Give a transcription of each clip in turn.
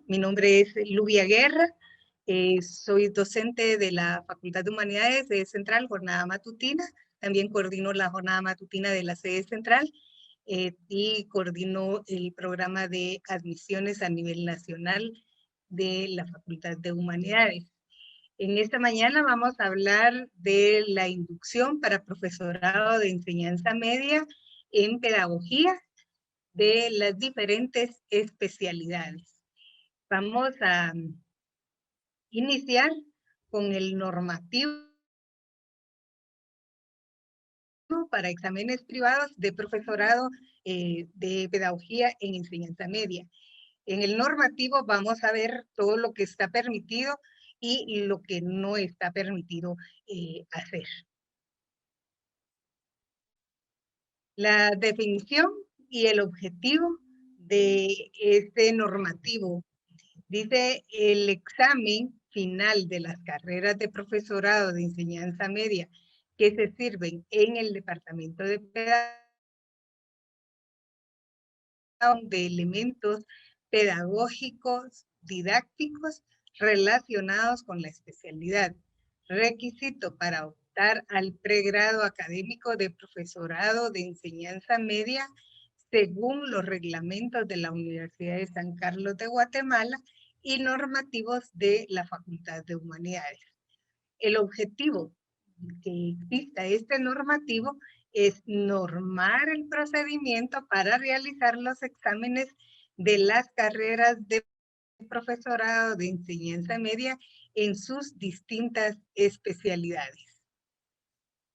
Mi nombre es Lubia Guerra, soy docente de la Facultad de Humanidades de Central, jornada matutina. También coordino la jornada matutina de la sede central y coordino el programa de admisiones a nivel nacional de la Facultad de Humanidades. En esta mañana vamos a hablar de la inducción para profesorado de enseñanza media en pedagogía de las diferentes especialidades. Vamos a iniciar con el normativo para exámenes privados de profesorado de pedagogía en enseñanza media. En el normativo vamos a ver todo lo que está permitido y lo que no está permitido hacer. La definición y el objetivo de este normativo. Dice, el examen final de las carreras de profesorado de enseñanza media que se sirven en el Departamento de Pedagogía de elementos pedagógicos, didácticos relacionados con la especialidad. Requisito para optar al pregrado académico de profesorado de enseñanza media según los reglamentos de la Universidad de San Carlos de Guatemala y normativos de la Facultad de Humanidades. El objetivo que exista este normativo es normar el procedimiento para realizar los exámenes de las carreras de profesorado de enseñanza media en sus distintas especialidades.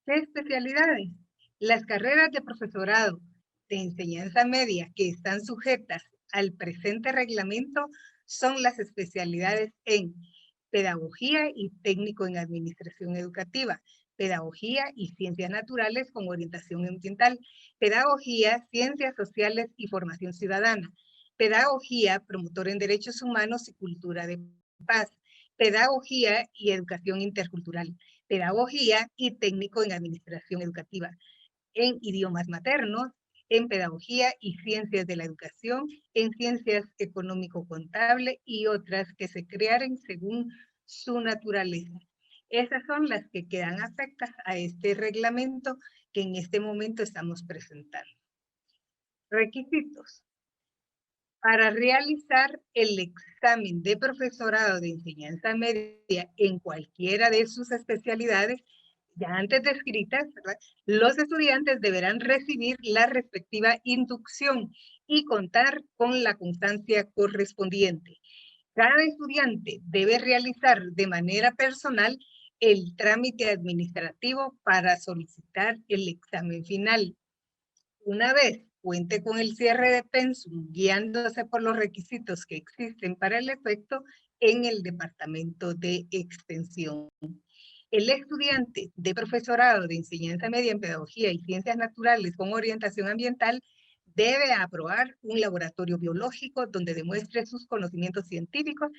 ¿Qué especialidades? Las carreras de profesorado de enseñanza media que están sujetas al presente reglamento son las especialidades en pedagogía y técnico en administración educativa, pedagogía y ciencias naturales con orientación ambiental, pedagogía, ciencias sociales y formación ciudadana, pedagogía, promotor en derechos humanos y cultura de paz, pedagogía y educación intercultural, pedagogía y técnico en administración educativa, en idiomas maternos, en pedagogía y ciencias de la educación, en ciencias económico-contable y otras que se crearen según su naturaleza. Esas son las que quedan afectas a este reglamento que en este momento estamos presentando. Requisitos. Para realizar el examen de profesorado de enseñanza media en cualquiera de sus especialidades, ya antes descritas, ¿verdad? Los estudiantes deberán recibir la respectiva inducción y contar con la constancia correspondiente. Cada estudiante debe realizar de manera personal el trámite administrativo para solicitar el examen final. Una vez cuente con el cierre de pensum, guiándose por los requisitos que existen para el efecto en el Departamento de Extensión. El estudiante de profesorado de enseñanza media en pedagogía y ciencias naturales con orientación ambiental debe aprobar un laboratorio biológico donde demuestre sus conocimientos científicos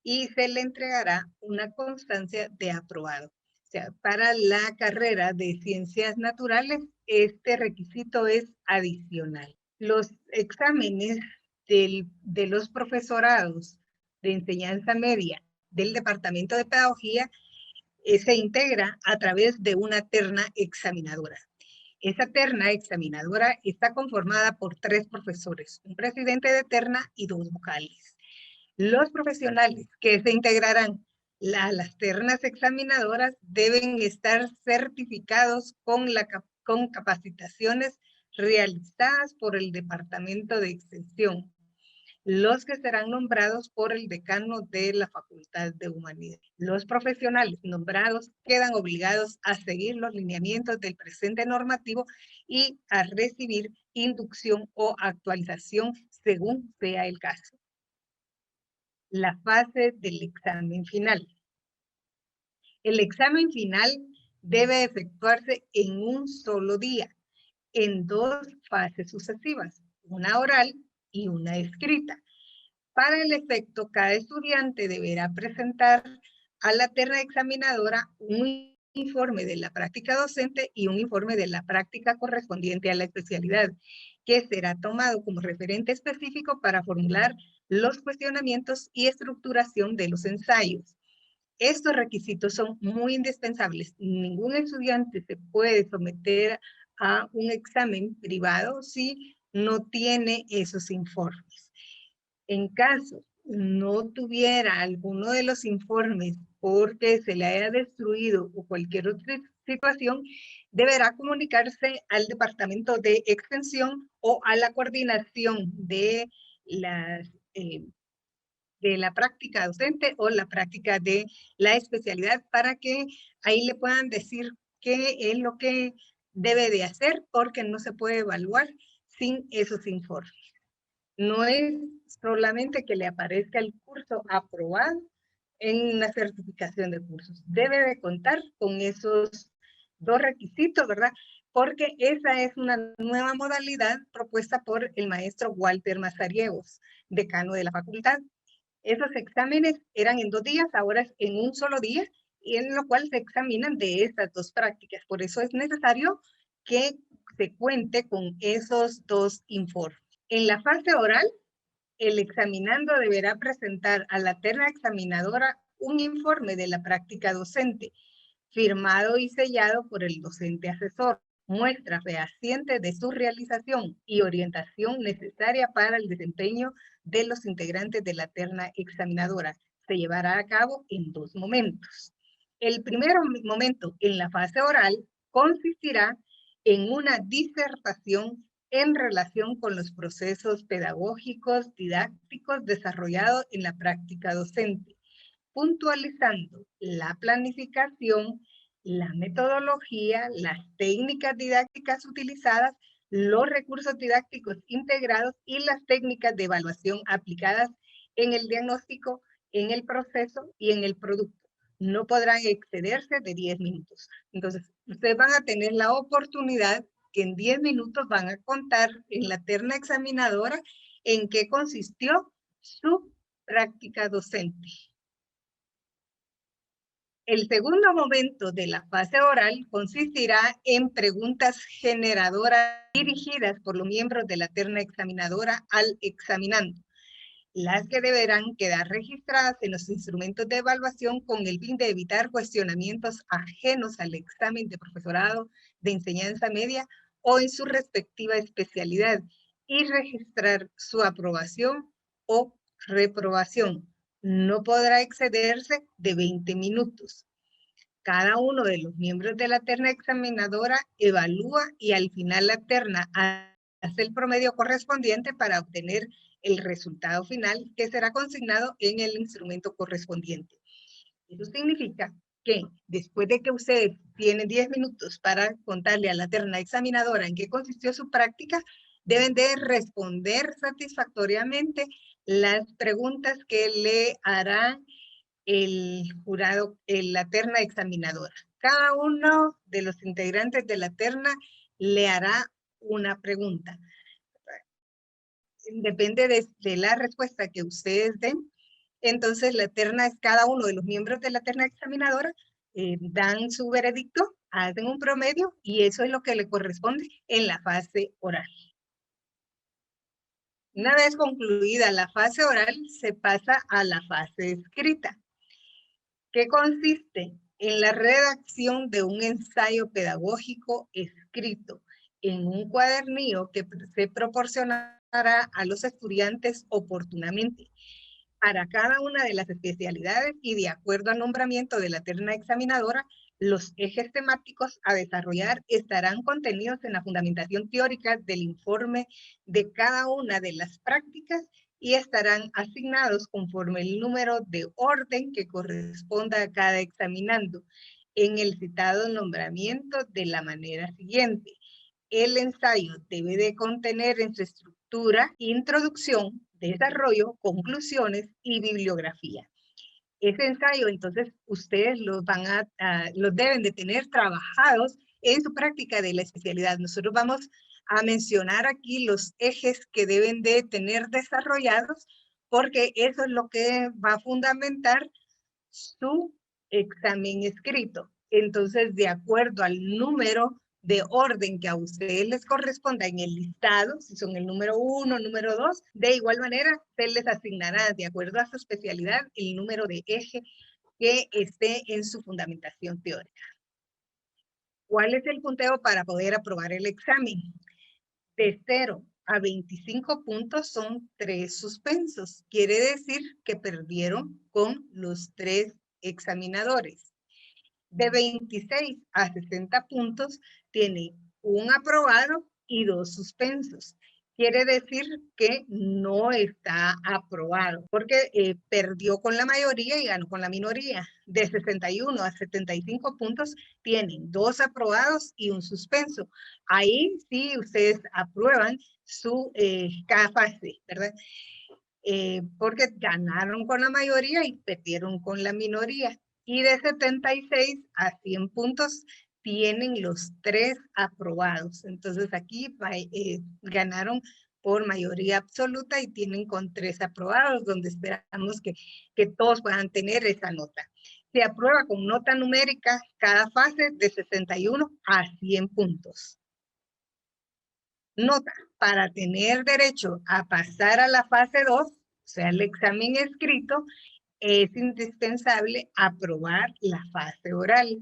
y se le entregará una constancia de aprobado. O sea, para la carrera de ciencias naturales, este requisito es adicional. Los exámenes de los profesorados de enseñanza media del Departamento de Pedagogía se integra a través de una terna examinadora. Esa terna examinadora está conformada por 3 profesores, un presidente de terna y 2 vocales. Los profesionales que se integrarán a las ternas examinadoras deben estar certificados con capacitaciones realizadas por el Departamento de Extensión, los que serán nombrados por el decano de la Facultad de Humanidades. Los profesionales nombrados quedan obligados a seguir los lineamientos del presente normativo y a recibir inducción o actualización según sea el caso. La fase del examen final. El examen final debe efectuarse en un solo día, en 2 fases sucesivas, una oral y una escrita. Para el efecto, cada estudiante deberá presentar a la terna examinadora un informe de la práctica docente y un informe de la práctica correspondiente a la especialidad, que será tomado como referente específico para formular los cuestionamientos y estructuración de los ensayos. Estos requisitos son muy indispensables. Ningún estudiante se puede someter a un examen privado si no tiene esos informes. En caso no tuviera alguno de los informes porque se le haya destruido o cualquier otra situación, deberá comunicarse al departamento de extensión o a la coordinación de la práctica docente o la práctica de la especialidad para que ahí le puedan decir qué es lo que debe de hacer, porque no se puede evaluar sin esos informes. No es solamente que le aparezca el curso aprobado en una certificación de cursos. Debe de contar con esos dos requisitos, ¿verdad? Porque esa es una nueva modalidad propuesta por el maestro Walter Mazariegos, decano de la facultad. Esos exámenes eran en 2 días, ahora es en un solo día, y en lo cual se examinan de estas dos prácticas. Por eso es necesario que se cuente con esos dos informes. En la fase oral, el examinando deberá presentar a la terna examinadora un informe de la práctica docente, firmado y sellado por el docente asesor, muestra fehaciente de su realización y orientación necesaria para el desempeño de los integrantes de la terna examinadora. Se llevará a cabo en 2 momentos. El primer momento en la fase oral consistirá en una disertación en relación con los procesos pedagógicos, didácticos desarrollados en la práctica docente, puntualizando la planificación, la metodología, las técnicas didácticas utilizadas, los recursos didácticos integrados y las técnicas de evaluación aplicadas en el diagnóstico, en el proceso y en el producto. No podrán excederse de 10 minutos. Entonces, ustedes van a tener la oportunidad que en 10 minutos van a contar en la terna examinadora en qué consistió su práctica docente. El segundo momento de la fase oral consistirá en preguntas generadoras dirigidas por los miembros de la terna examinadora al examinando, las que deberán quedar registradas en los instrumentos de evaluación con el fin de evitar cuestionamientos ajenos al examen de profesorado de enseñanza media o en su respectiva especialidad y registrar su aprobación o reprobación. No podrá excederse de 20 minutos. Cada uno de los miembros de la terna examinadora evalúa y al final la terna hace el promedio correspondiente para obtener el resultado final que será consignado en el instrumento correspondiente. Eso significa que después de que ustedes tienen 10 minutos para contarle a la terna examinadora en qué consistió su práctica, deben de responder satisfactoriamente las preguntas que le hará el jurado, la terna examinadora. Cada uno de los integrantes de la terna le hará una pregunta. Depende de la respuesta que ustedes den. Entonces, la terna es cada uno de los miembros de la terna examinadora, dan su veredicto, hacen un promedio y eso es lo que le corresponde en la fase oral. Una vez concluida la fase oral, se pasa a la fase escrita, que consiste en la redacción de un ensayo pedagógico escrito en un cuadernillo que se proporcionará a los estudiantes oportunamente para cada una de las especialidades y de acuerdo al nombramiento de la terna examinadora. Los ejes temáticos a desarrollar estarán contenidos en la fundamentación teórica del informe de cada una de las prácticas y estarán asignados conforme el número de orden que corresponda a cada examinando en el citado nombramiento de la manera siguiente. El ensayo debe de contener en su estructura introducción, desarrollo, conclusiones y bibliografía. Ese ensayo, entonces, ustedes los deben de tener trabajados en su práctica de la especialidad. Nosotros vamos a mencionar aquí los ejes que deben de tener desarrollados, porque eso es lo que va a fundamentar su examen escrito. Entonces, de acuerdo al número de orden que a ustedes les corresponda en el listado, si son el número 1, número 2, de igual manera se les asignará de acuerdo a su especialidad el número de eje que esté en su fundamentación teórica. ¿Cuál es el punteo para poder aprobar el examen? De 0 a 25 puntos son 3 suspensos. Quiere decir que perdieron con los 3 examinadores. De 26 a 60 puntos tiene un aprobado y 2 suspensos. Quiere decir que no está aprobado, porque perdió con la mayoría y ganó con la minoría. De 61 a 75 puntos tienen 2 aprobados y un suspenso. Ahí sí ustedes aprueban su cada fase, ¿verdad? Porque ganaron con la mayoría y perdieron con la minoría. Y de 76 a 100 puntos tienen los 3 aprobados. Entonces aquí ganaron por mayoría absoluta y tienen con 3 aprobados, donde esperamos que todos puedan tener esa nota. Se aprueba con nota numérica cada fase de 61 a 100 puntos. Nota, para tener derecho a pasar a la fase 2, o sea, el examen escrito, es indispensable aprobar la fase oral.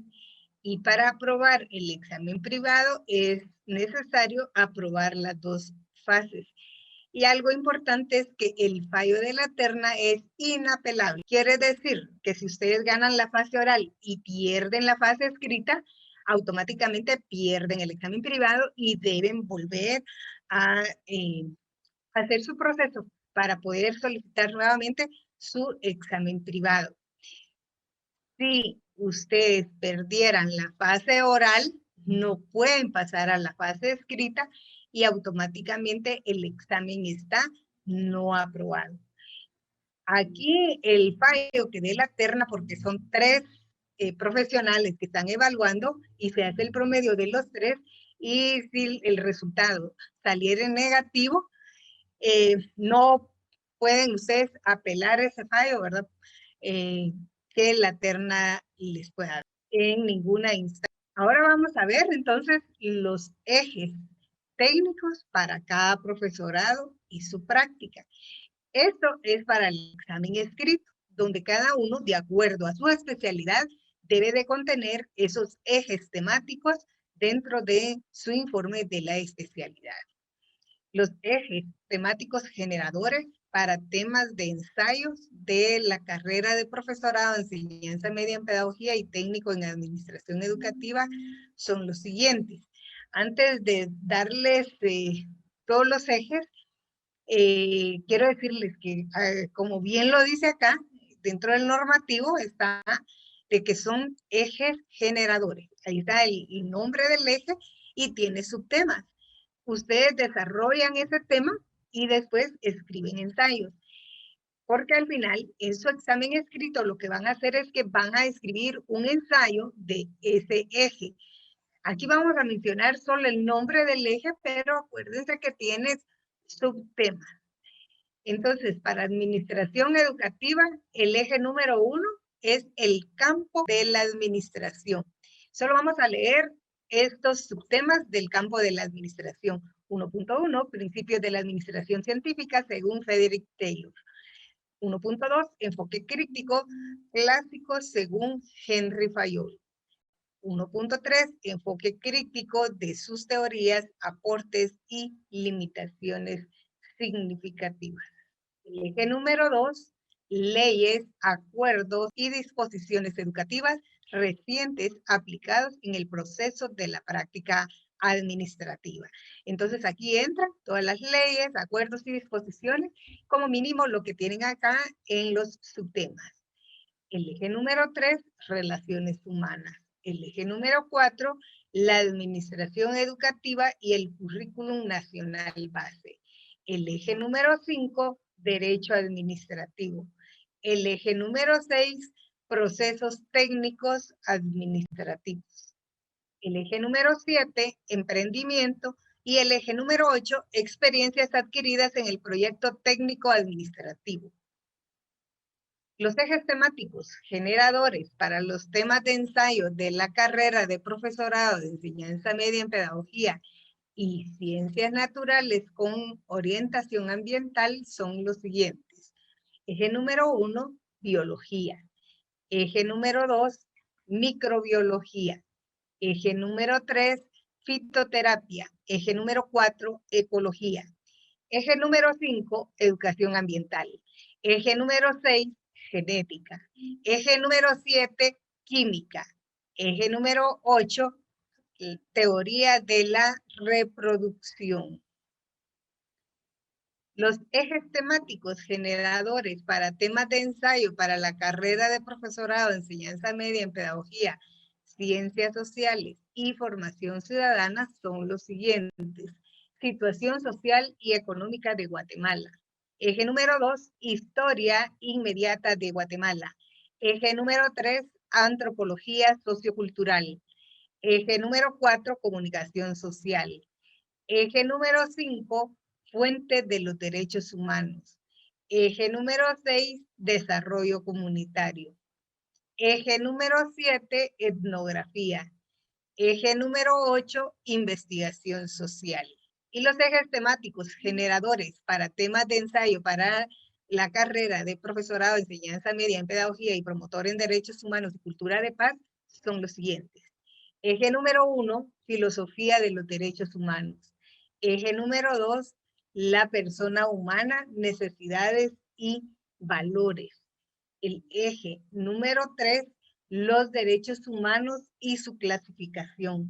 Y para aprobar el examen privado es necesario aprobar las 2 fases. Y algo importante es que el fallo de la terna es inapelable. Quiere decir que si ustedes ganan la fase oral y pierden la fase escrita, automáticamente pierden el examen privado y deben volver a hacer su proceso para poder solicitar nuevamente su examen privado. Si ustedes perdieran la fase oral, no pueden pasar a la fase escrita y automáticamente el examen está no aprobado. Aquí el fallo que dé la terna, porque son 3 profesionales que están evaluando y se hace el promedio de los 3, y si el resultado saliera negativo, no pueden ustedes apelar ese fallo, ¿verdad? Que la terna les pueda dar en ninguna instancia. Ahora vamos a ver entonces los ejes técnicos para cada profesorado y su práctica. Esto es para el examen escrito, donde cada uno, de acuerdo a su especialidad, debe de contener esos ejes temáticos dentro de su informe de la especialidad. Los ejes temáticos generadores para temas de ensayos de la carrera de profesorado, enseñanza media en pedagogía y técnico en administración educativa son los siguientes. Antes de darles todos los ejes, quiero decirles que, como bien lo dice acá, dentro del normativo está de que son ejes generadores. Ahí está el nombre del eje y tiene subtemas. Ustedes desarrollan ese tema y después escriben ensayos. Porque al final, en su examen escrito, lo que van a hacer es que van a escribir un ensayo de ese eje. Aquí vamos a mencionar solo el nombre del eje, pero acuérdense que tiene subtemas. Entonces, para administración educativa, el eje número 1 es el campo de la administración. Solo vamos a leer estos subtemas del campo de la administración. 1.1, principios de la administración científica según Frederick Taylor. 1.2, enfoque crítico clásico según Henry Fayol. 1.3, enfoque crítico de sus teorías, aportes y limitaciones significativas. El eje número 2, leyes, acuerdos y disposiciones educativas recientes aplicados en el proceso de la práctica administrativa. Entonces aquí entran todas las leyes, acuerdos y disposiciones, como mínimo lo que tienen acá en los subtemas. El eje número 3, relaciones humanas. El eje número 4, la administración educativa y el currículum nacional base. El eje número 5, derecho administrativo. El eje número 6, procesos técnicos administrativos. El eje número 7, emprendimiento. Y el eje número 8, experiencias adquiridas en el proyecto técnico administrativo. Los ejes temáticos generadores para los temas de ensayo de la carrera de profesorado de enseñanza media en pedagogía y ciencias naturales con orientación ambiental son los siguientes. Eje número 1, biología. Eje número 2, microbiología. Eje número 3, fitoterapia. Eje número 4, ecología. Eje número 5, educación ambiental. Eje número 6, genética. Eje número 7, química. Eje número 8, teoría de la reproducción. Los ejes temáticos generadores para temas de ensayo para la carrera de profesorado de enseñanza media en pedagogía, ciencias sociales y formación ciudadana son los siguientes. Situación social y económica de Guatemala. Eje número 2, historia inmediata de Guatemala. Eje número 3, antropología sociocultural. Eje número 4, comunicación social. Eje número 5, fuente de los derechos humanos. Eje número 6, desarrollo comunitario. Eje número 7, etnografía. Eje número 8, investigación social. Y los ejes temáticos generadores para temas de ensayo para la carrera de profesorado de enseñanza media en pedagogía y promotor en derechos humanos y cultura de paz son los siguientes. Eje número 1, filosofía de los derechos humanos. Eje número 2, la persona humana, necesidades y valores. El eje número 3, los derechos humanos y su clasificación.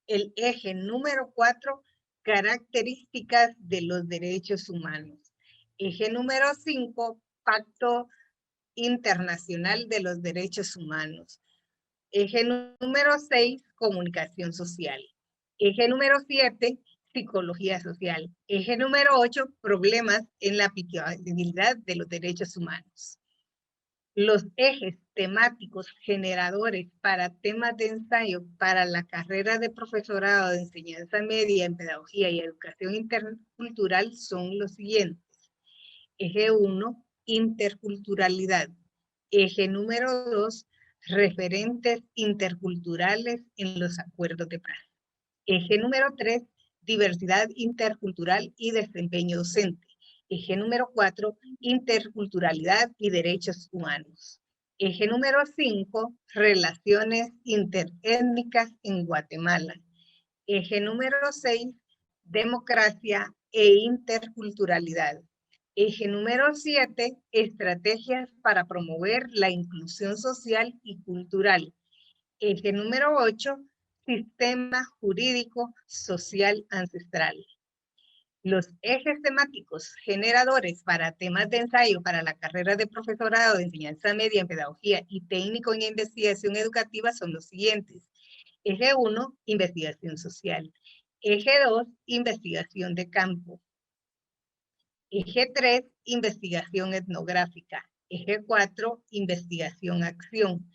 El eje número 4, características de los derechos humanos. Eje número 5, Pacto Internacional de los Derechos Humanos. Eje número 6, comunicación social. Eje número 7, psicología social. Eje número 8, problemas en la aplicabilidad de los derechos humanos. Los ejes temáticos generadores para temas de ensayo para la carrera de profesorado de enseñanza media en pedagogía y educación intercultural son los siguientes. Eje 1, interculturalidad. Eje número 2, referentes interculturales en los acuerdos de paz. Eje número 3, diversidad intercultural y desempeño docente. Eje número 4, interculturalidad y derechos humanos. Eje número 5, relaciones interétnicas en Guatemala. Eje número 6, democracia e interculturalidad. Eje número 7, estrategias para promover la inclusión social y cultural. Eje número 8, sistema jurídico social ancestral. Los ejes temáticos generadores para temas de ensayo para la carrera de profesorado de enseñanza media en pedagogía y técnico en investigación educativa son los siguientes. Eje 1, investigación social. Eje 2, investigación de campo. Eje 3, investigación etnográfica. Eje 4, investigación-acción.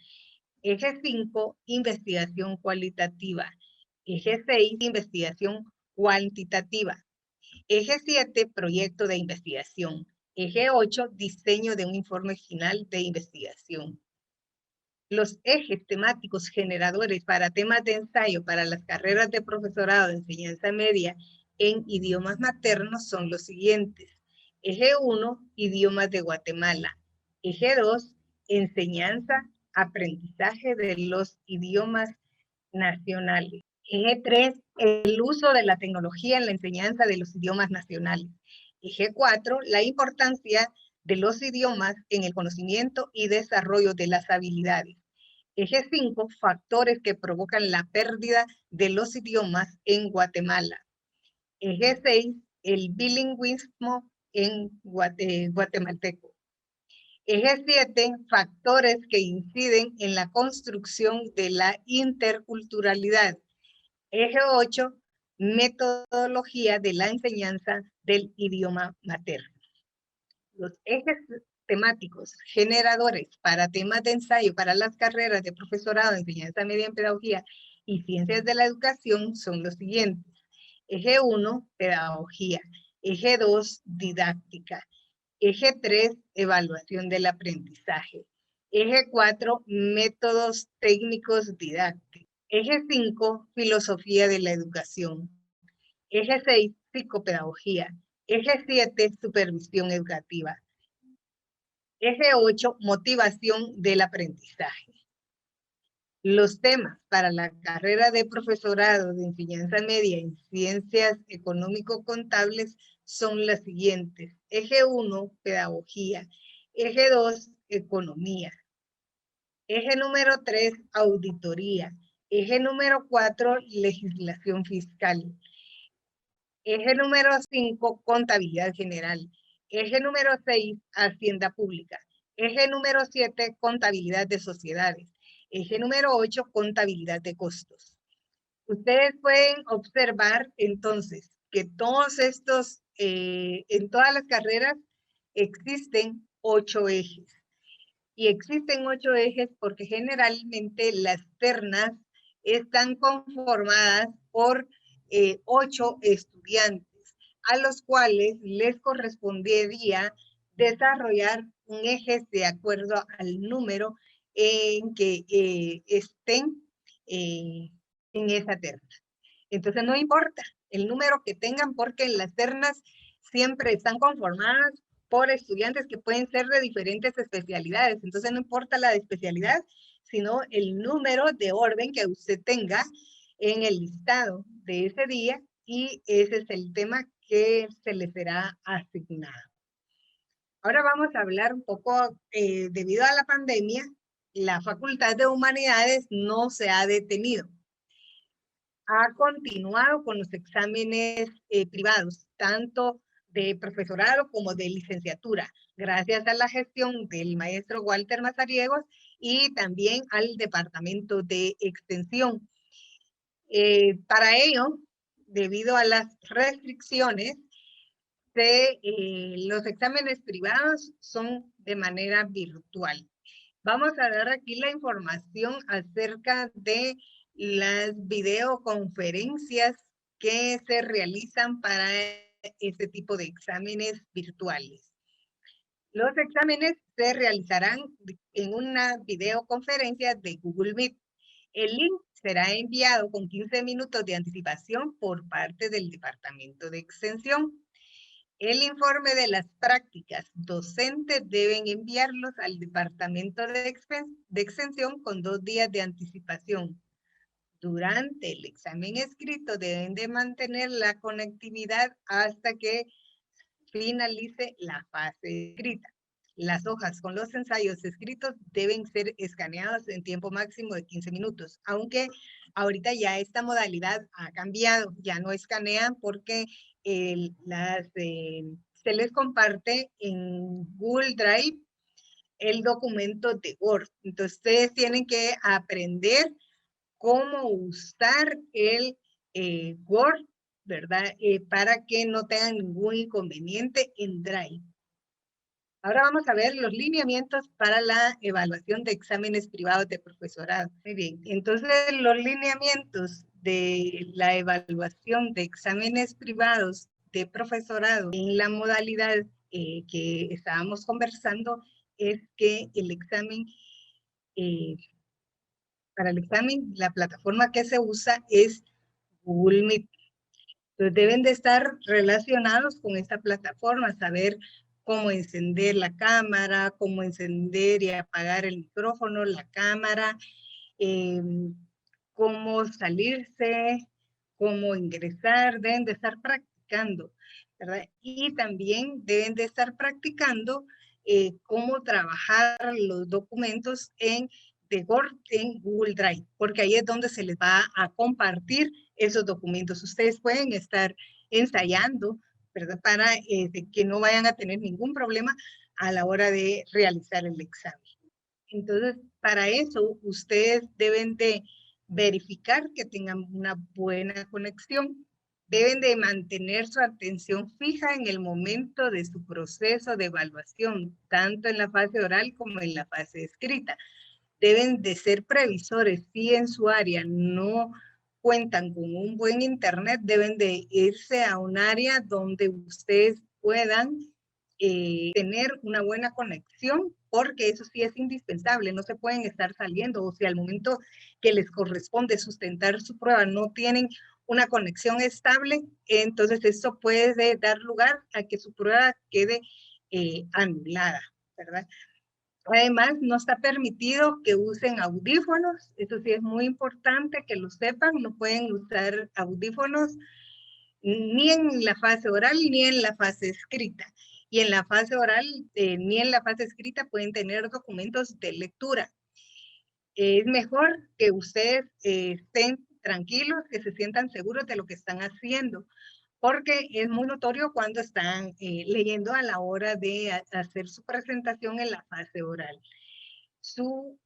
Eje 5, investigación cualitativa. Eje 6, investigación cuantitativa. Eje 7, proyecto de investigación. Eje 8, diseño de un informe final de investigación. Los ejes temáticos generadores para temas de ensayo para las carreras de profesorado de enseñanza media en idiomas maternos son los siguientes. Eje 1, idiomas de Guatemala. Eje 2, enseñanza, aprendizaje de los idiomas nacionales. Eje 3, el uso de la tecnología en la enseñanza de los idiomas nacionales. Eje 4, la importancia de los idiomas en el conocimiento y desarrollo de las habilidades. Eje 5, factores que provocan la pérdida de los idiomas en Guatemala. Eje 6, el bilingüismo en guatemalteco. Eje 7, factores que inciden en la construcción de la interculturalidad. Eje 8, metodología de la enseñanza del idioma materno. Los ejes temáticos generadores para temas de ensayo para las carreras de profesorado de enseñanza media en pedagogía y ciencias de la educación son los siguientes. Eje 1, pedagogía. Eje 2, didáctica. Eje 3, evaluación del aprendizaje. Eje 4, métodos técnicos didácticos. Eje 5, filosofía de la educación. Eje 6, psicopedagogía. Eje 7, supervisión educativa. Eje 8, motivación del aprendizaje. Los temas para la carrera de profesorado de enseñanza media en ciencias económico-contables son las siguientes. Eje 1, pedagogía. Eje 2, economía. Eje número 3, auditoría. Eje número 4, legislación fiscal. Eje número 5, contabilidad general. Eje número 6, hacienda pública. Eje número 7, contabilidad de sociedades. Eje número 8, contabilidad de costos. Ustedes pueden observar entonces que todos estos, en todas las carreras existen 8 ejes. Y existen 8 ejes porque generalmente las ternas están conformadas por 8 estudiantes, a los cuales les correspondería desarrollar un eje de acuerdo al número en que estén en esa terna. Entonces no importa el número que tengan porque las ternas siempre están conformadas por estudiantes que pueden ser de diferentes especialidades. Entonces no importa la especialidad, sino el número de orden que usted tenga en el listado de ese día y ese es el tema que se le será asignado. Ahora vamos a hablar un poco, debido a la pandemia, la Facultad de Humanidades no se ha detenido. Ha continuado con los exámenes privados, tanto de profesorado como de licenciatura, gracias a la gestión del maestro Walter Mazariegos y también al Departamento de Extensión. Para ello, debido a las restricciones, los exámenes privados son de manera virtual. Vamos a dar aquí la información acerca de las videoconferencias que se realizan para este tipo de exámenes virtuales. Los exámenes se realizarán en una videoconferencia de Google Meet. El link será enviado con 15 minutos de anticipación por parte del Departamento de Extensión. El informe de las prácticas docentes deben enviarlos al Departamento de Extensión con 2 días de anticipación. Durante el examen escrito deben de mantener la conectividad hasta que finalice la fase escrita. Las hojas con los ensayos escritos deben ser escaneados en tiempo máximo de 15 minutos, aunque ahorita ya esta modalidad ha cambiado, ya no escanean porque se les comparte en Google Drive el documento de Word. Entonces ustedes tienen que aprender cómo usar el Word, ¿verdad? Para que no tengan ningún inconveniente en Drive. Ahora vamos a ver los lineamientos para la evaluación de exámenes privados de profesorado. Muy bien, entonces los lineamientos de la evaluación de exámenes privados de profesorado en la modalidad que estábamos conversando es que el examen, para el examen, la plataforma que se usa es Google Meet. Entonces deben de estar relacionados con esta plataforma, saber cómo encender la cámara, cómo encender y apagar el micrófono, la cámara, cómo salirse, cómo ingresar, deben de estar practicando, ¿verdad? Y también deben de estar practicando cómo trabajar los documentos en Google Drive, porque ahí es donde se les va a compartir esos documentos. Ustedes pueden estar ensayando, ¿verdad? Para que no vayan a tener ningún problema a la hora de realizar el examen. Entonces, para eso, ustedes deben de verificar que tengan una buena conexión. Deben de mantener su atención fija en el momento de su proceso de evaluación, tanto en la fase oral como en la fase escrita. Deben de ser previsores. Si en su área no cuentan con un buen internet, deben de irse a un área donde ustedes puedan tener una buena conexión, porque eso sí es indispensable, no se pueden estar saliendo, o si al momento que les corresponde sustentar su prueba no tienen una conexión estable, entonces eso puede dar lugar a que su prueba quede anulada, ¿verdad? Además, no está permitido que usen audífonos, eso sí es muy importante que lo sepan, no pueden usar audífonos ni en la fase oral ni en la fase escrita. Y en la fase oral ni en la fase escrita pueden tener documentos de lectura. Es mejor que ustedes estén tranquilos, que se sientan seguros de lo que están haciendo, porque es muy notorio cuando están leyendo a la hora de hacer su presentación en la fase oral. Su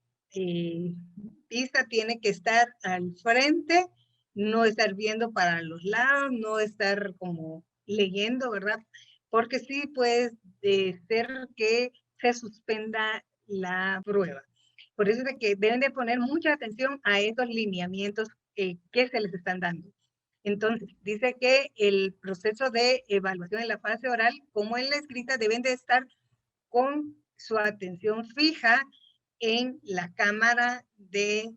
vista tiene que estar al frente, no estar viendo para los lados, no estar como leyendo, ¿verdad? Porque sí puede ser que se suspenda la prueba. Por eso es de que deben de poner mucha atención a estos lineamientos que se les están dando. Entonces, dice que el proceso de evaluación en la fase oral, como en la escrita, deben de estar con su atención fija en la cámara de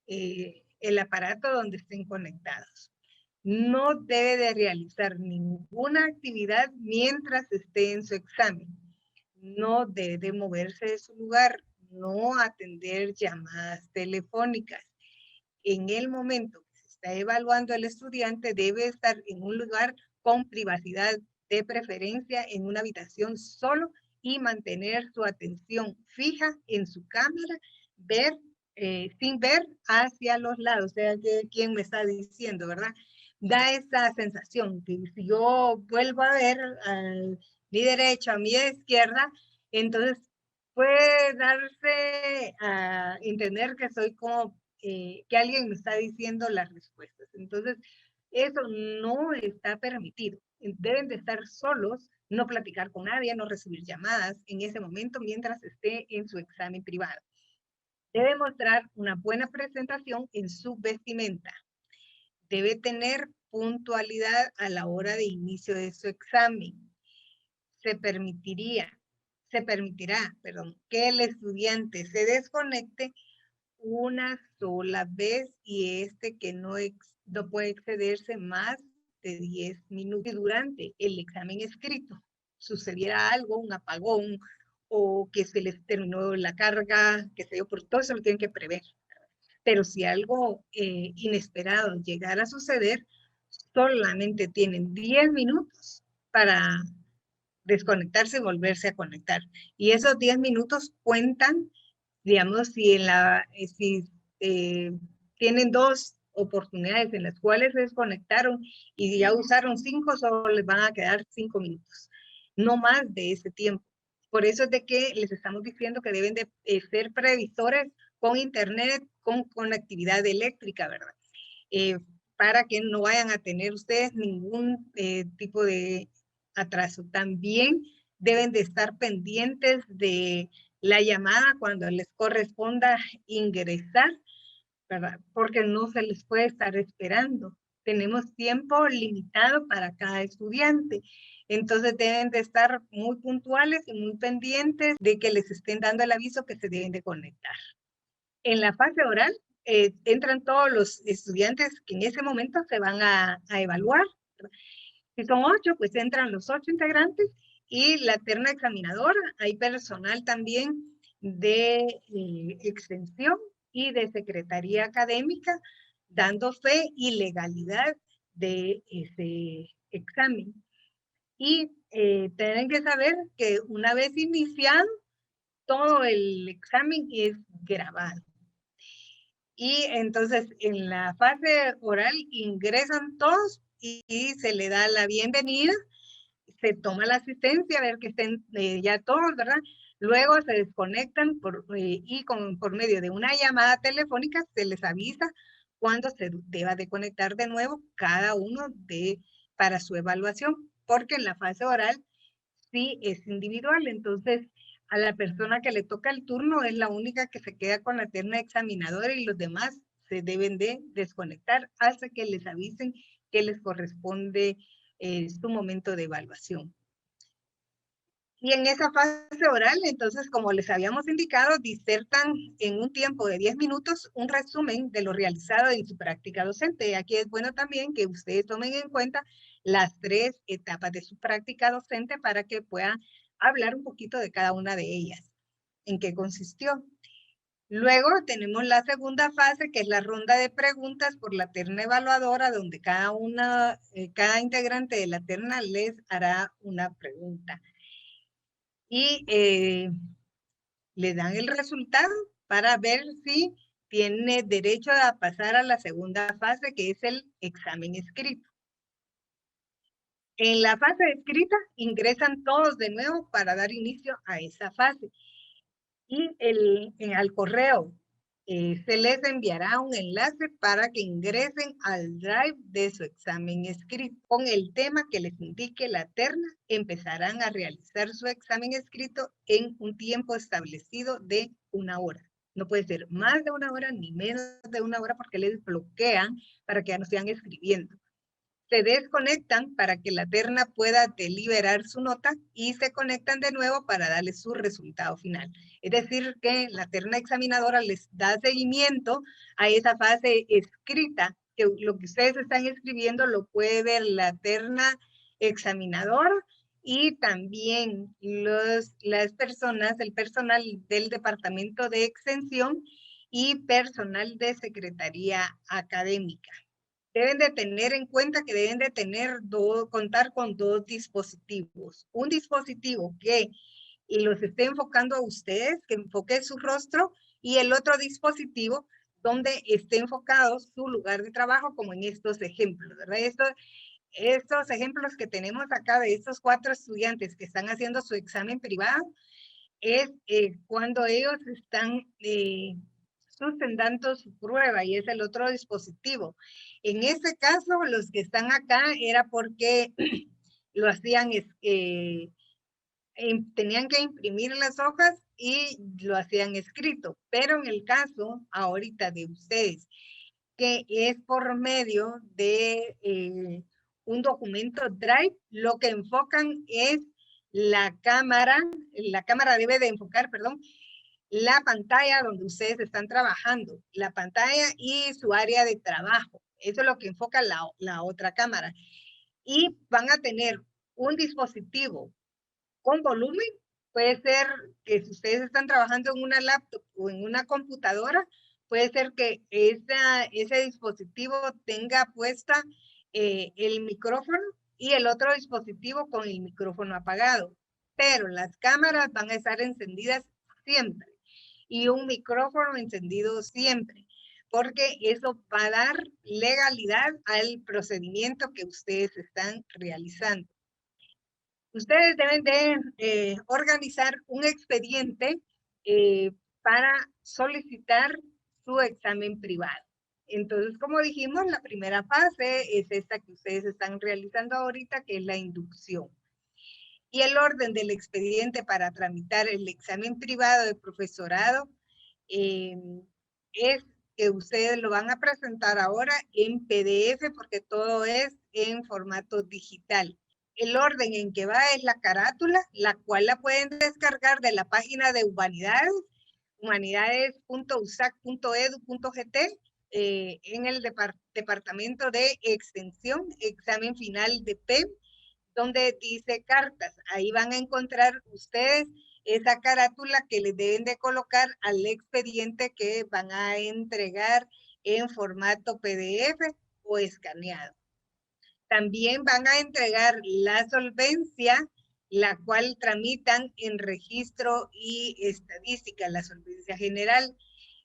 el aparato donde estén conectados. No debe de realizar ninguna actividad mientras esté en su examen. No debe de moverse de su lugar, no atender llamadas telefónicas. En el momento que se está evaluando el estudiante, debe estar en un lugar con privacidad, de preferencia en una habitación solo, y mantener su atención fija en su cámara, ver sin ver hacia los lados, o sea, que quien me está diciendo, ¿verdad? Da esa sensación que si yo vuelvo a ver a mi derecha, a mi izquierda, entonces puede darse a entender que soy como que alguien me está diciendo las respuestas. Entonces, eso no está permitido. Deben de estar solos, no platicar con nadie, no recibir llamadas en ese momento mientras esté en su examen privado. Debe mostrar una buena presentación en su vestimenta. Debe tener puntualidad a la hora de inicio de su examen. Se permitirá, que el estudiante se desconecte una sola vez y que no puede excederse más de 10 minutos. Durante el examen escrito sucediera algo, un apagón, o que se les terminó la carga, que se dio por todo eso lo tienen que prever. Pero si algo inesperado llegara a suceder, solamente tienen 10 minutos para desconectarse y volverse a conectar. Y esos 10 minutos cuentan, digamos, si tienen dos oportunidades en las cuales se desconectaron y ya usaron 5, solo les van a quedar 5 minutos, no más de ese tiempo. Por eso es de que les estamos diciendo que deben de ser previsores con internet, con conectividad eléctrica, ¿verdad? Para que no vayan a tener ustedes ningún tipo de atraso. También deben de estar pendientes de la llamada cuando les corresponda ingresar, ¿verdad? Porque no se les puede estar esperando. Tenemos tiempo limitado para cada estudiante. Entonces deben de estar muy puntuales y muy pendientes de que les estén dando el aviso que se deben de conectar. En la fase oral entran todos los estudiantes que en ese momento se van a evaluar. Si son 8, pues entran los 8 integrantes y la terna examinadora. Hay personal también de extensión y de secretaría académica dando fe y legalidad de ese examen. Y tienen que saber que una vez iniciado, todo el examen es grabado. Y entonces en la fase oral ingresan todos y se le da la bienvenida, se toma la asistencia, a ver que estén ya todos, ¿verdad? Luego se desconectan por medio de una llamada telefónica se les avisa cuando se deba de conectar de nuevo cada uno para su evaluación, porque en la fase oral sí es individual, entonces a la persona que le toca el turno es la única que se queda con la terna examinadora y los demás se deben de desconectar hasta que les avisen que les corresponde su momento de evaluación. Y en esa fase oral, entonces, como les habíamos indicado, disertan en un tiempo de 10 minutos un resumen de lo realizado en su práctica docente. Aquí es bueno también que ustedes tomen en cuenta las 3 etapas de su práctica docente para que puedan hablar un poquito de cada una de ellas, en qué consistió. Luego tenemos la segunda fase, que es la ronda de preguntas por la terna evaluadora, donde cada integrante de la terna les hará una pregunta. Y le dan el resultado para ver si tiene derecho a pasar a la segunda fase, que es el examen escrito. En la fase escrita ingresan todos de nuevo para dar inicio a esa fase. Y al correo se les enviará un enlace para que ingresen al Drive de su examen escrito. Con el tema que les indique la terna, empezarán a realizar su examen escrito en un tiempo establecido de 1 hora. No puede ser más de 1 hora ni menos de 1 hora porque les bloquean para que ya no sigan escribiendo. Se desconectan para que la terna pueda deliberar su nota y se conectan de nuevo para darle su resultado final. Es decir, que la terna examinadora les da seguimiento a esa fase escrita, que lo que ustedes están escribiendo lo puede ver la terna examinadora y también las personas, el personal del departamento de extensión y personal de secretaría académica. Deben de tener en cuenta que deben de contar con 2 dispositivos. Un dispositivo que los esté enfocando a ustedes, que enfoque su rostro, y el otro dispositivo donde esté enfocado su lugar de trabajo, como en estos ejemplos, ¿verdad? Estos ejemplos que tenemos acá de estos 4 estudiantes que están haciendo su examen privado, es cuando ellos están sustentando su prueba y es el otro dispositivo. En este caso, los que están acá era porque lo hacían, tenían que imprimir las hojas y lo hacían escrito, pero en el caso ahorita de ustedes, que es por medio de un documento Drive, lo que enfocan es la cámara debe de enfocar, perdón, la pantalla donde ustedes están trabajando, la pantalla y su área de trabajo. Eso es lo que enfoca la otra cámara. Y van a tener un dispositivo con volumen. Puede ser que si ustedes están trabajando en una laptop o en una computadora, puede ser que ese dispositivo tenga puesta el micrófono y el otro dispositivo con el micrófono apagado. Pero las cámaras van a estar encendidas siempre y un micrófono encendido siempre, porque eso va a dar legalidad al procedimiento que ustedes están realizando. Ustedes deben de organizar un expediente para solicitar su examen privado. Entonces, como dijimos, la primera fase es esta que ustedes están realizando ahorita, que es la inducción. Y el orden del expediente para tramitar el examen privado de profesorado es que ustedes lo van a presentar ahora en PDF porque todo es en formato digital. El orden en que va es la carátula, la cual la pueden descargar de la página de Humanidades, humanidades.usac.edu.gt, en el departamento de extensión, examen final de PEM, donde dice cartas. Ahí van a encontrar ustedes esa carátula que les deben de colocar al expediente que van a entregar en formato PDF o escaneado. También van a entregar la solvencia, la cual tramitan en registro y estadística, la solvencia general,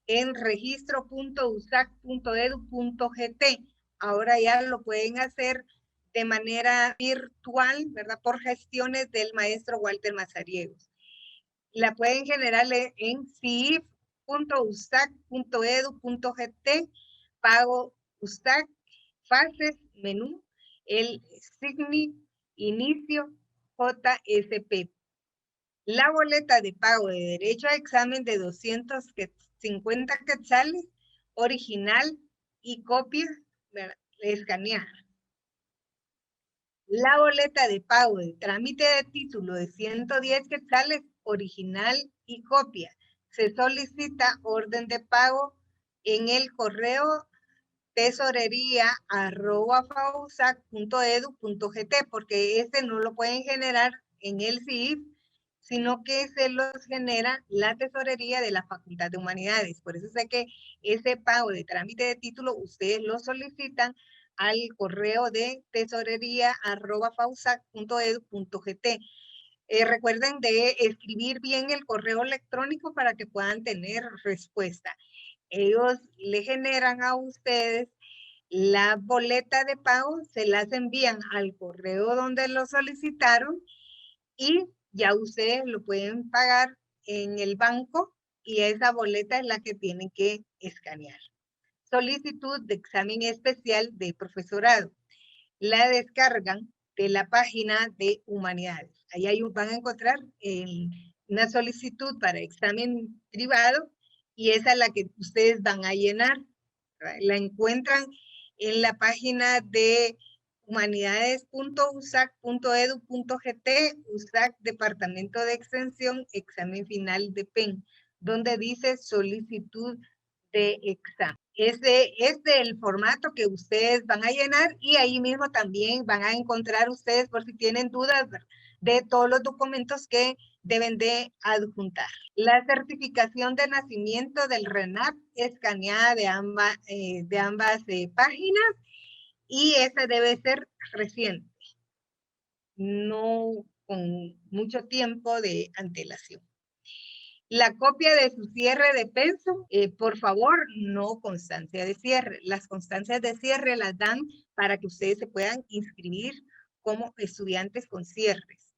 en registro.usac.edu.gt. Ahora ya lo pueden hacer de manera virtual, ¿verdad? Por gestiones del maestro Walter Mazariegos. La pueden generar en cif.usac.edu.gt, pago USAC, fases, menú, el SIGNI, inicio, JSP. La boleta de pago de derecho a examen de 250 quetzales, original y copia escaneada. La boleta de pago de trámite de título de 110 quetzales, original y copia. Se solicita orden de pago en el correo tesorería@fausac.edu.gt, porque este no lo pueden generar en el CIF, sino que se los genera la tesorería de la Facultad de Humanidades. Por eso sé que ese pago de trámite de título ustedes lo solicitan al correo de tesorería@fausac.edu.gt. Recuerden de escribir bien el correo electrónico para que puedan tener respuesta. Ellos le generan a ustedes la boleta de pago, se las envían al correo donde lo solicitaron y ya ustedes lo pueden pagar en el banco y esa boleta es la que tienen que escanear. Solicitud de examen especial de profesorado. La descargan de la página de Humanidades. Ahí van a encontrar una solicitud para examen privado y esa es la que ustedes van a llenar. La encuentran en la página de humanidades.usac.edu.gt, USAC Departamento de Extensión, examen final de PEN, donde dice solicitud de examen. Este es el formato que ustedes van a llenar y ahí mismo también van a encontrar ustedes, por si tienen dudas, de todos los documentos que deben de adjuntar. La certificación de nacimiento del RENAP escaneada de ambas páginas y esa debe ser reciente, no con mucho tiempo de antelación. La copia de su cierre de pensum, por favor, no constancia de cierre. Las constancias de cierre las dan para que ustedes se puedan inscribir como estudiantes con cierres,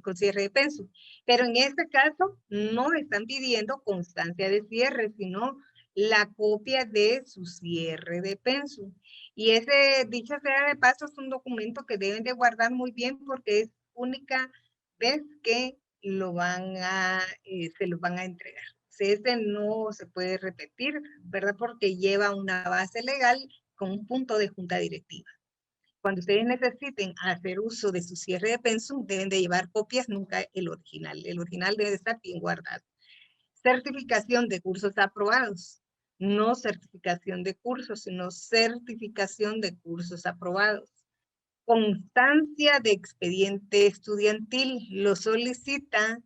con cierre de pensum. Pero en este caso no están pidiendo constancia de cierre, sino la copia de su cierre de pensum. Y ese, dicho sea de paso, es un documento que deben de guardar muy bien porque es única vez que se los van a entregar. Ese no se puede repetir, ¿verdad? Porque lleva una base legal con un punto de junta directiva. Cuando ustedes necesiten hacer uso de su cierre de pensum, deben de llevar copias, nunca el original. El original debe estar bien guardado. Certificación de cursos aprobados. No certificación de cursos, sino certificación de cursos aprobados. Constancia de expediente estudiantil lo solicita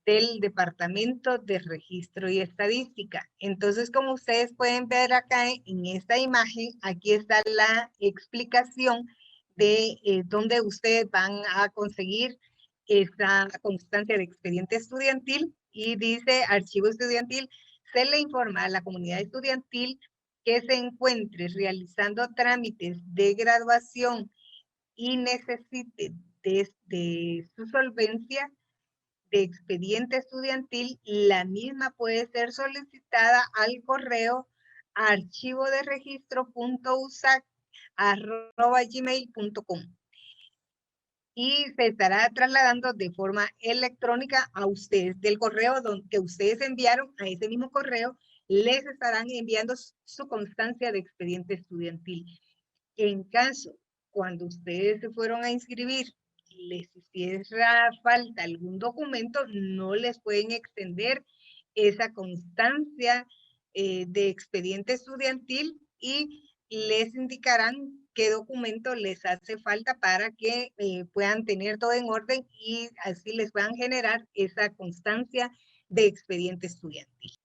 del Departamento de Registro y Estadística. Entonces, como ustedes pueden ver acá en esta imagen, aquí está la explicación de dónde ustedes van a conseguir esa constancia de expediente estudiantil y dice archivo estudiantil, se le informa a la comunidad estudiantil que se encuentre realizando trámites de graduación y necesite de su solvencia de expediente estudiantil, la misma puede ser solicitada al correo archivoderegistro.usac@gmail.com y se estará trasladando de forma electrónica a ustedes. Del correo que ustedes enviaron, a ese mismo correo, les estarán enviando su constancia de expediente estudiantil. En caso, cuando ustedes se fueron a inscribir, les hiciera falta algún documento, no les pueden extender esa constancia de expediente estudiantil y les indicarán qué documento les hace falta para que puedan tener todo en orden y así les puedan generar esa constancia de expediente estudiantil.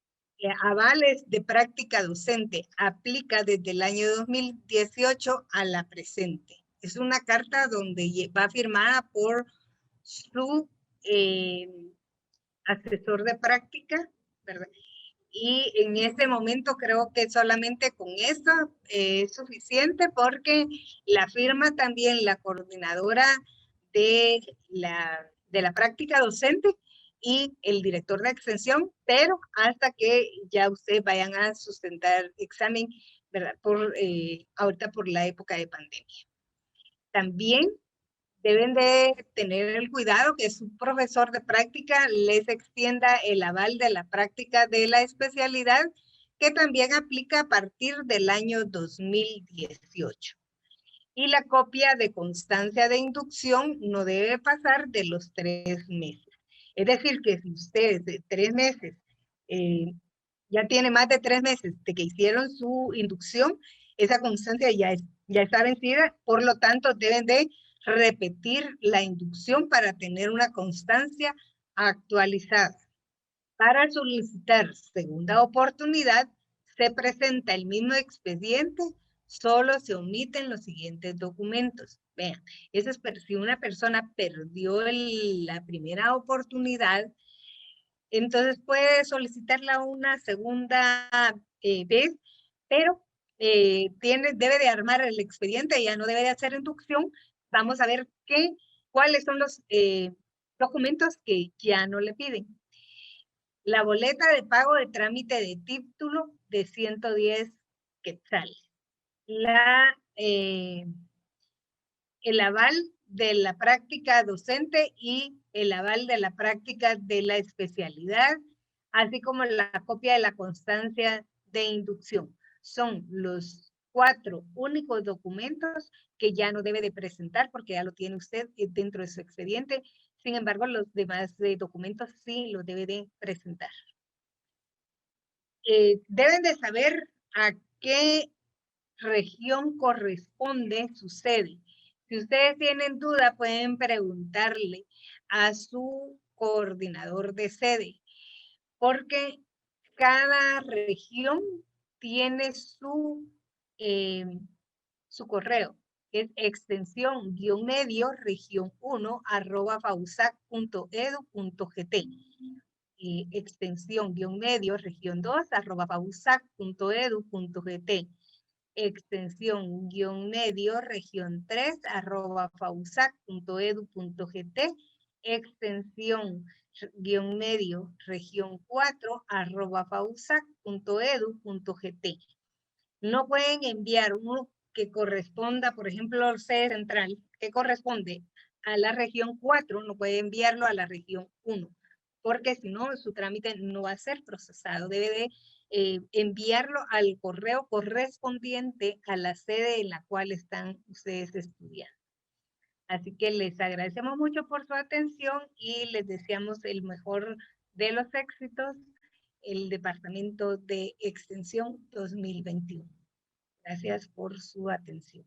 Avales de práctica docente aplica desde el año 2018 a la presente. Es una carta donde va firmada por su asesor de práctica, ¿verdad? Y en este momento creo que solamente con eso es suficiente porque la firma también la coordinadora de la práctica docente y el director de extensión, pero hasta que ya ustedes vayan a sustentar examen, ¿verdad? Ahorita por la época de pandemia. También deben de tener el cuidado que su profesor de práctica les extienda el aval de la práctica de la especialidad, que también aplica a partir del año 2018. Y la copia de constancia de inducción no debe pasar de los 3 meses. Es decir, que si ustedes de 3 meses, ya tiene más de 3 meses de que hicieron su inducción, esa constancia ya está vencida, por lo tanto deben de repetir la inducción para tener una constancia actualizada. Para solicitar segunda oportunidad, se presenta el mismo expediente, solo se omiten los siguientes documentos. Vean, eso es si una persona perdió la primera oportunidad, entonces puede solicitarla una segunda vez, pero debe de armar el expediente, ya no debe de hacer inducción. Vamos a ver cuáles son los documentos que ya no le piden. La boleta de pago de trámite de título de 110 quetzales. El aval de la práctica docente y el aval de la práctica de la especialidad, así como la copia de la constancia de inducción. Son los 4 únicos documentos que ya no debe de presentar porque ya lo tiene usted dentro de su expediente. Sin embargo, los demás documentos sí los debe de presentar. Deben de saber a qué región corresponde su sede. Si ustedes tienen duda, pueden preguntarle a su coordinador de sede, porque cada región tiene su correo. Es extensión _medio región 1 @fausac.edu.gt. Extensión _medio región 2 @fausac.edu.gt. Extensión _medio región 3 @fausac.edu.gt. Extensión _medio región 4 @fausac.edu.gt. No pueden enviar uno que corresponda, por ejemplo, el sede central, que corresponde a la región 4, no puede enviarlo a la región 1, porque si no, su trámite no va a ser procesado. Debe de enviarlo al correo correspondiente a la sede en la cual están ustedes estudiando. Así que les agradecemos mucho por su atención y les deseamos el mejor de los éxitos, el Departamento de Extensión 2021. Gracias por su atención.